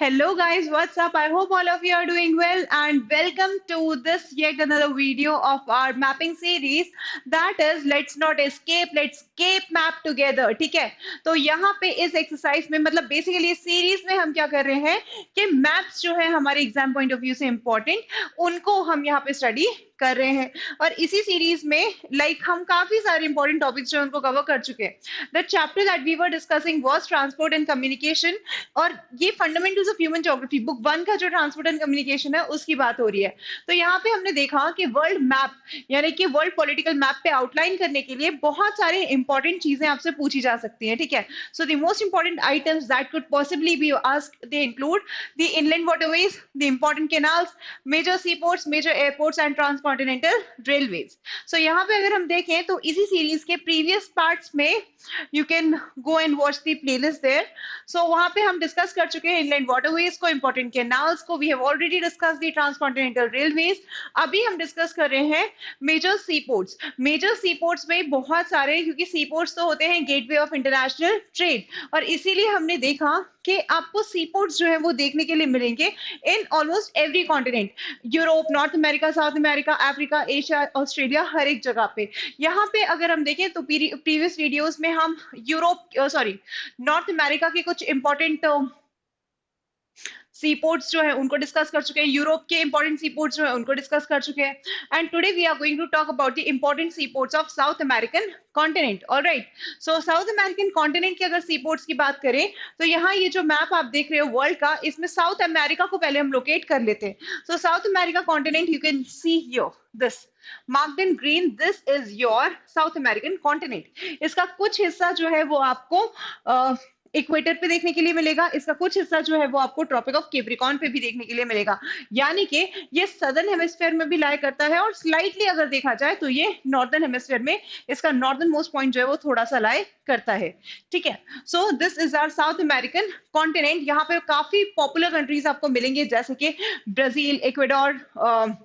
Hello guys, what's up? I hope all of you are doing well and welcome to this yet another video of our mapping series that is let's not escape, let's escape map together. ठीक है? तो यहाँ पे इस exercise में मतलब basically इस series में हम क्या कर रहे हैं कि मैप्स जो है हमारे एग्जाम पॉइंट ऑफ व्यू से इंपॉर्टेंट उनको हम यहाँ पे स्टडी कर रहे हैं और इसी सीरीज में हम काफी सारे इंपॉर्टेंट टॉपिक्स जो हैं उनको कवर कर चुके हैं. The chapter that we were discussing was transport and communication और ये fundamentals of human geography book one का जो ट्रांसपोर्ट एंड कम्युनिकेशन है उसकी बात हो रही है. तो यहाँ पे हमने देखा कि वर्ल्ड मैप यानी कि वर्ल्ड पॉलिटिकल मैप पे आउटलाइन करने के लिए बहुत सारे इंपॉर्टेंट चीजें आपसे पूछी जा सकती हैं. ठीक है, so the most important items that could possibly be asked they include the inland waterways, the important canals, major sea ports, major airports and transcontinental railways. So यहाँ पे अगर हम देखें तो इसी सीरीज के प्रीवियस पार्ट्स में you can go and watch the playlist there. So वहां पे हम डिस्कस कर चुके हैं इनलैंड वाटरवेज को, इंपॉर्टेंट कैनाल्स को, we have already discussed the transcontinental railways. अभी हम डिस्कस कर रहे हैं major sea ports. Major sea ports में बहुत सारे, क्योंकि सी पोर्ट्स तो होते हैं गेटवे ऑफ इंटरनेशनल ट्रेड और इसीलिए हमने देखा कि आपको सी पोर्ट्स जो है वो देखने के लिए मिलेंगे in almost every continent, Europe, North America, South America, Africa, Asia, Australia, हर एक जगह पे. यहाँ पे अगर हम देखें तो प्रीवियस वीडियोस में हम यूरोप सॉरी नॉर्थ अमेरिका के कुछ इंपॉर्टेंट सी पोर्ट्स जो है उनको डिस्कस कर चुके हैं, यूरोप के इंपॉर्टेंट सी पोर्ट्स जो है उनको डिस्कस कर चुके हैं. And today we are going to talk about the important sea ports of South American continent. Alright, so South American continent की अगर सी पोर्ट्स की बात करें तो यहाँ ये जो मैप आप देख रहे हो वर्ल्ड का, इसमें साउथ अमेरिका को पहले हम लोकेट कर लेते हैं. So South America continent you can see here this marked in green, this is your South American continent. इसका कुछ हिस्सा जो है वो आपको इक्वेटर पे देखने के लिए मिलेगा, इसका कुछ हिस्सा जो है वो आपको ट्रॉपिक ऑफ कैप्रिकॉर्न पे भी देखने के लिए मिलेगा. यानी कि ये सदर्न हेमिस्फीयर में भी लाई करता है और स्लाइटली अगर देखा जाए तो ये नॉर्दर्न हेमिस्फीयर में इसका नॉर्दर्न मोस्ट पॉइंट जो है वो थोड़ा सा लाई करता है. ठीक है, so this is our South American continent. यहाँ पे काफी पॉपुलर कंट्रीज आपको मिलेंगे जैसे कि Brazil, Ecuador,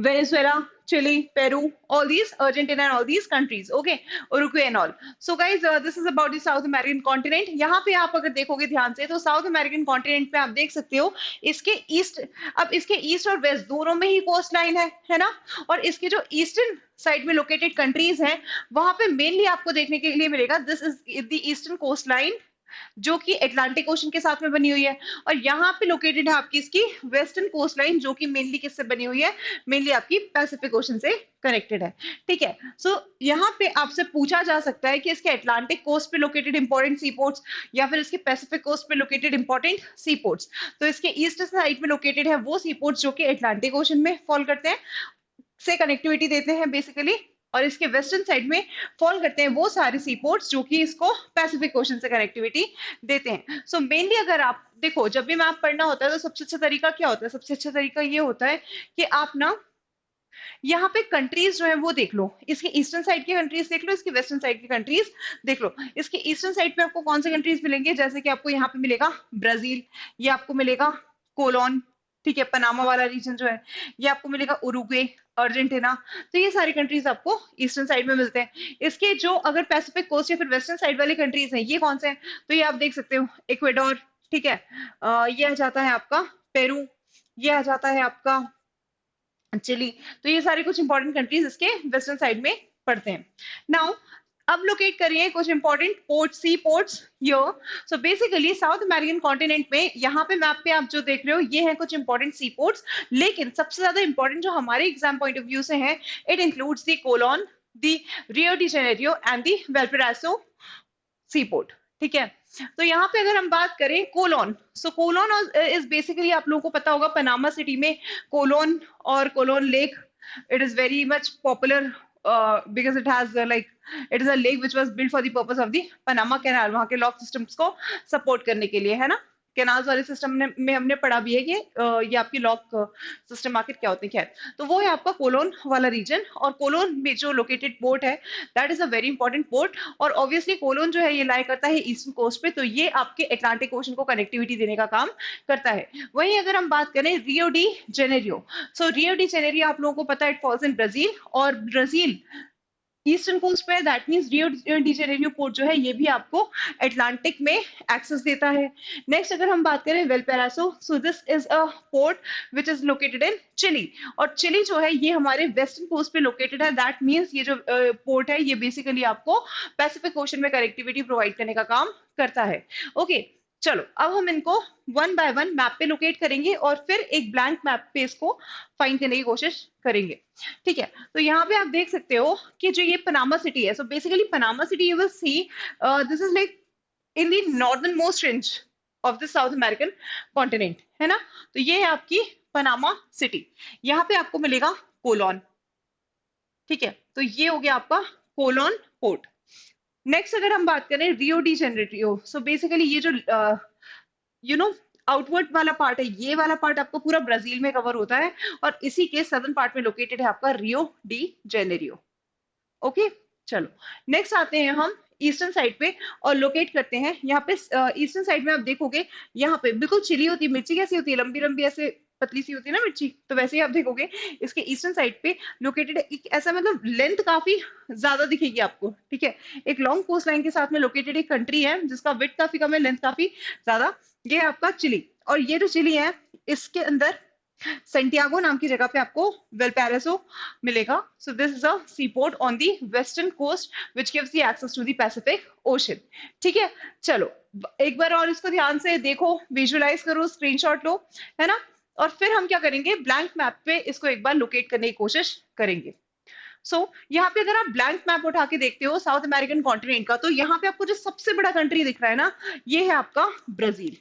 Venezuela, Chile, Peru, all these, Argentina and all these countries, okay, Uruguay and all. So guys, this is about the South American continent. यहाँ पे आप अगर देखोगे ध्यान से तो साउथ अमेरिकन कॉन्टिनेंट पे आप देख सकते हो इसके ईस्ट, अब इसके ईस्ट और वेस्ट दोनों में ही कोस्ट लाइन है ना, और इसके जो ईस्टर्न साइड में लोकेटेड कंट्रीज हैं वहां पे मेनली आपको देखने के लिए मिलेगा this is the eastern coast line जो कि अटलांटिक ओशन के साथ में बनी हुई है, और यहाँ पे लोकेटेड है आपकी इसकी वेस्टर्न कोस्ट लाइन जो कि मेनली किससे बनी हुई है, मेनली आपकी पैसिफिक ओशन से कनेक्टेड है. ठीक है, सो यहाँ पे आपसे पूछा जा सकता है कि इसके अटलांटिक कोस्ट पे लोकेटेड इंपॉर्टेंट सी पोर्ट्स या फिर इसके पैसिफिक कोस्ट पे लोकेटेड इंपॉर्टेंट सी पोर्ट्स. तो इसके ईस्ट साइड में लोकेटेड है वो सी पोर्ट्स जो कि अटलांटिक ओशन में फॉल करते हैं, से कनेक्टिविटी देते हैं बेसिकली, और इसके वेस्टर्न साइड में फॉल करते हैं वो सारे सी पोर्ट्स जो कि इसको पैसिफिक ओशन से कनेक्टिविटी देते हैं. सो मेनली अगर आप देखो जब भी मैप पढ़ना होता है तो सबसे अच्छा तरीका क्या होता है, सबसे अच्छा तरीका ये होता है कि आप ना यहाँ पे कंट्रीज जो है वो देख लो, इसके ईस्टर्न साइड की कंट्रीज देख लो, इसकी वेस्टर्न साइड की कंट्रीज देख लो. इसके ईस्टर्न साइड पे आपको कौन से कंट्रीज मिलेंगे, जैसे कि आपको यहाँ पे मिलेगा ब्राजील, ये आपको मिलेगा कोलोन, ठीक है, पनामा वाला रीजन जो है, ये आपको मिलेगा उरुग्वे, अर्जेंटीना. तो ये सारी कंट्रीज आपको ईस्टर्न साइड में मिलते हैं. इसके जो अगर पैसिफिक कोस्ट या फिर वेस्टर्न साइड वाले कंट्रीज हैं ये कौन से हैं, तो ये आप देख सकते हो इक्वेडोर, ठीक है, ये आ जाता है आपका पेरू, ये आ जाता है आपका चिली. तो ये सारे कुछ इंपॉर्टेंट कंट्रीज इसके वेस्टर्न साइड में पड़ते हैं. नाउ अब लोकेट करिए कुछ important port, sea ports here. So basically South American continent में यहाँ पे मैप पे आप जो देख रहे हो ये हैं कुछ इंपॉर्टेंट सी पोर्ट्स, लेकिन सबसे ज्यादा इंपॉर्टेंट जो हमारे एग्जाम पॉइंट ऑफ व्यू से है it includes the Colon, the Rio de Janeiro and the Valparaiso sea port. ठीक है, तो यहाँ पे अगर हम बात करें Colon, so Colon is basically आप लोगों को पता होगा पनामा सिटी में कोलोन और Colon lake, it is very much popular because it has it is a lake which was built for the purpose of the Panama Canal, वहां के lock systems को सपोर्ट करने के लिए, है ना. कैनाल्स वाले सिस्टम में हमने पढ़ा भी है कि ये आपकी लॉक सिस्टम आखिर क्या होते हैं. खैर, तो वो है आपका कोलोन वाला रीजन, और कोलोन में जो लोकेटेड पोर्ट है that is a very important port, और ऑब्वियसली कोलोन जो है ये लाई करता है ईस्टर्न कोस्ट पे, तो ये आपके अटलांटिक ओशन को कनेक्टिविटी देने का काम करता है. वहीं अगर हम बात करें रियो डी जेनेरियो, सो रियो डी जेनेरियो आप लोगों को पता है इट फॉल्स इन ब्राजील, और ब्राजील ईस्टर्न कोस्ट पे, that means Rio de Janeiro port जो है ये भी आपको अटलांटिक में एक्सेस देता है। नेक्स्ट अगर हम बात करें Valparaiso, so this is a port which is located in Chile, और चिली जो है ये हमारे वेस्टर्न कोस्ट पे लोकेटेड है। दैट मींस ये जो पोर्ट है ये बेसिकली आपको पैसिफिक ओशन में कनेक्टिविटी प्रोवाइड करने का काम करता है। ओके, चलो अब हम इनको वन बाय वन मैप पे लोकेट करेंगे और फिर एक ब्लैंक मैप पे इसको फाइंड करने की कोशिश करेंगे। ठीक है, तो यहाँ पे आप देख सकते हो कि जो ये पनामा सिटी है, so basically Panama city you will see this is like in the northern most range of the south American continent, है ना। तो ये है आपकी पनामा सिटी, यहाँ पे आपको मिलेगा कोलोन। ठीक है, तो ये हो गया आपका कोलोन पोर्ट। नेक्स्ट अगर हम बात करें रियो डी जेनेरियो, सो बेसिकली ये जो यू नो आउटवर्ड वाला पार्ट है, ये वाला पार्ट आपको पूरा ब्राजील में कवर होता है, और इसी के सदर्न पार्ट में लोकेटेड है आपका रियो डी जेनेरियो। ओके, चलो नेक्स्ट आते हैं हम ईस्टर्न साइड पे और लोकेट करते हैं। यहाँ पे ईस्टर्न साइड में आप देखोगे यहाँ पे बिल्कुल चिली होती है, मिर्ची कैसी होती है, लंबी लंबी ऐसे पतली सी होती है ना मिर्ची, तो वैसे ही आप देखोगे इसके ईस्टर्न साइड पे लोकेटेड एक ऐसा, मतलब लेंथ काफी ज्यादा दिखेगी आपको। ठीक है, एक लॉन्ग कोस्ट लाइन के साथ में लोकेटेड एक कंट्री है जिसका विड्थ काफी कम है, लेंथ काफी ज्यादा। ये है आपका चिली, और ये जो चिली है इसके अंदर सेंटियागो नाम की जगह पे आपको वेलपैरासो मिलेगा। So this is a sea port on the western coast which gives the access to the Pacific Ocean. ठीक है, चलो एक बार और इसको ध्यान से देखो, विजुअलाइज करो, स्क्रीनशॉट लो, है ना। और फिर हम क्या करेंगे, ब्लैंक मैप पे इसको एक बार लोकेट करने की कोशिश करेंगे। यहाँ पे अगर आप ब्लैंक मैप उठा के देखते हो साउथ अमेरिकन कॉन्टिनेंट का, तो यहाँ पे आपको जो सबसे बड़ा कंट्री दिख रहा है ना, ये है आपका ब्राजील।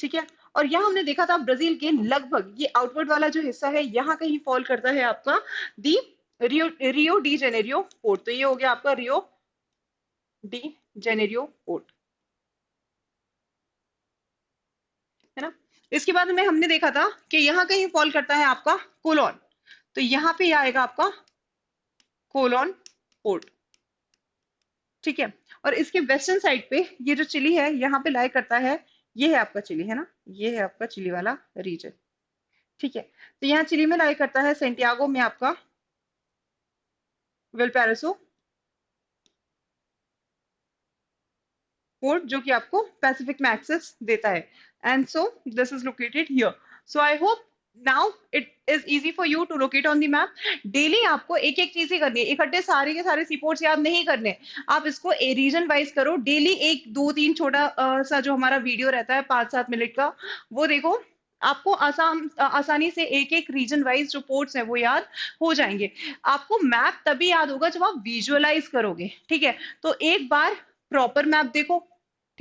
ठीक है, और यहाँ हमने देखा था ब्राजील के लगभग ये आउटवर्ड वाला जो हिस्सा है यहाँ कहीं फॉल करता है आपका दी रियो डी जेनेरियो पोर्ट। तो ये हो गया आपका रियो डी जेनेरियो पोर्ट, है ना। इसके बाद में हमने देखा था कि यहाँ कहीं फॉल करता है आपका कोलोन, तो यहाँ पे आएगा आपका कोलोन पोर्ट। ठीक है, और इसके वेस्टर्न साइड पे ये जो चिली है यहाँ पे लाई करता है, ये है आपका चिली, है ना, ये है आपका चिली वाला रीजन। ठीक है, तो यहाँ चिली में लाई करता है सेंटियागो में आपका वेलपैरासो पोर्ट, जो कि आपको पैसिफिक में एक्सेस देता है। And so this is located here. So I hope now it is easy for you to locate on the map. Daily आपको एक एक चीज ही करनी है, इकट्ठे सारे के सारे सीपोर्ट्स याद नहीं करने। आप इसको ए रीजन वाइज करो, डेली एक दो तीन छोटा सा जो हमारा वीडियो रहता है 5-7 मिनट का, वो देखो, आपको आसानी से एक एक रीजन वाइज जो पोर्ट्स है वो याद हो जाएंगे। आपको मैप तभी याद होगा जब आप विजुअलाइज करोगे। ठीक है, तो एक बार प्रॉपर मैप देखो,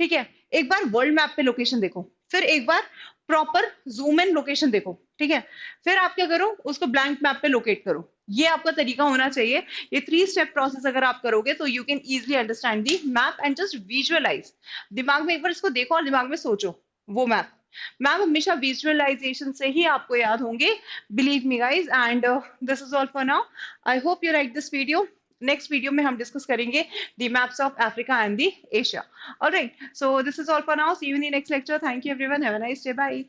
ठीक है, एक बार वर्ल्ड मैप पे लोकेशन देखो, फिर एक बार प्रॉपर जूम इन लोकेशन देखो। ठीक है, फिर आप क्या करो, उसको ब्लैंक मैप पे लोकेट करो। ये आपका तरीका होना चाहिए। ये 3 स्टेप प्रोसेस अगर आप करोगे तो you can easily understand the map and just visualise. दिमाग में एक बार इसको देखो और दिमाग में सोचो वो मैप। मैम हमेशा विजुअलाइजेशन से ही आपको याद होंगे, believe me guys. And this is all for now. I hope you like this video. Next video में हम डिस्कस करेंगे the maps of Africa and the Asia. Alright, so this is all for now. See you in the next lecture. Thank you everyone. Have a nice day. Bye.